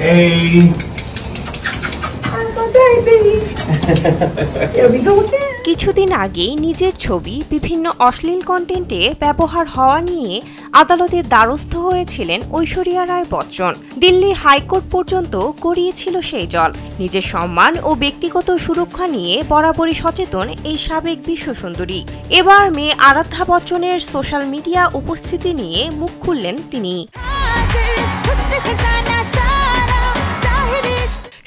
Hey. কিছুদিন আগেই নিজের ছবি বিভিন্ন অশ্লীল কন্টেন্টে ব্যবহার হওয়া নিয়ে আদালতের দ্বারস্থ হয়েছিলেন ঐশ্বরিয়া রায় বচ্চন। দিল্লি হাইকোর্ট পর্যন্ত গড়িয়েছিল সেই জল। নিজের সম্মান ও ব্যক্তিগত সুরক্ষা নিয়ে বরাবরই সচেতন এই সাবেক বিশ্বসুন্দরী। এবার মেয়ে আরাধ্যা বচ্চনের সোশ্যাল মিডিয়া উপস্থিতি নিয়ে মুখ খুললেন তিনি।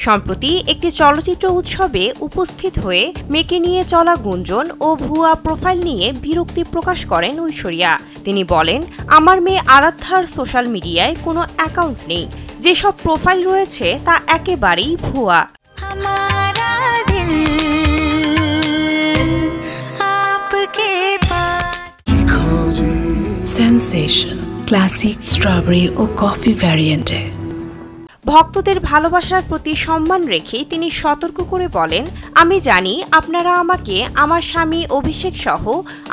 সম্প্রতি একটি চলচ্চিত্র উৎসবে উপস্থিত হয়ে মেয়েকে নিয়ে চলা গুঞ্জন ও ভুয়া প্রোফাইল নিয়ে বিরক্তি প্রকাশ করেন ঐশ্বরিয়া। তিনি বলেন, আমার মেয়ে আরাধ্যার সোশ্যাল মিডিয়ায় কোনো অ্যাকাউন্ট নেই। যেসব প্রোফাইল রয়েছে তা একেবারেই ভুয়া। Sensation ক্লাসিক স্ট্রবেরি ও কফি ভ্যারিয়েন্টে। ভক্তদের ভালোবাসার প্রতি সম্মান রেখে তিনি সতর্ক করে বলেন, আমি জানি আপনারা আমাকে, আমার স্বামী অভিষেক সহ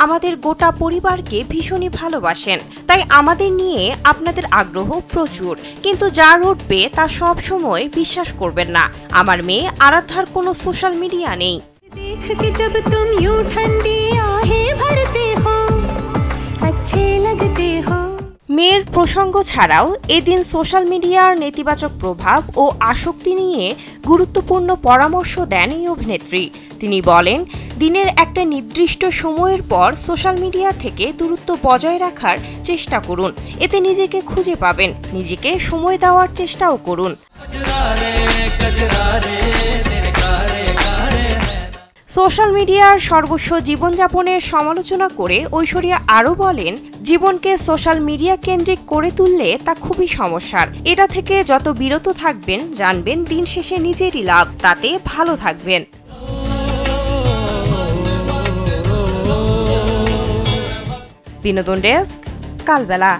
আমাদের গোটা পরিবারকে ভীষণই ভালোবাসেন, তাই আমাদের নিয়ে আপনাদের আগ্রহ প্রচুর, কিন্তু যা ঘটবে তা সব সময় বিশ্বাস করবেন না। আমার মেয়ে আরাধ্যার কোনো সোশ্যাল মিডিয়া নেই। মেয়ের প্রসঙ্গ ছাড়াও এদিন সোশ্যাল মিডিয়ার নেতিবাচক প্রভাব ও আসক্তি নিয়ে গুরুত্বপূর্ণ পরামর্শ দেন এই অভিনেত্রী। তিনি বলেন, দিনের একটা নির্দিষ্ট সময়ের পর সোশ্যাল মিডিয়া থেকে দূরত্ব বজায় রাখার চেষ্টা করুন। এতে নিজেকে খুঁজে পাবেন, নিজেকে সময় দেওয়ার চেষ্টাও করুন। সোশ্যাল মিডিয়ার সর্বস্ব জীবনযাপনের সমালোচনা করে ঐশ্বরিয়া আরও বলেন, জীবনকে সোশ্যাল মিডিয়া কেন্দ্রিক করে তুললে তা খুবই সমস্যার। এটা থেকে যত বিরত থাকবেন, জানবেন দিন শেষে নিজেরই লাভ, তাতে ভালো থাকবেন। বিনোদন ডেস্ক, কালবেলা।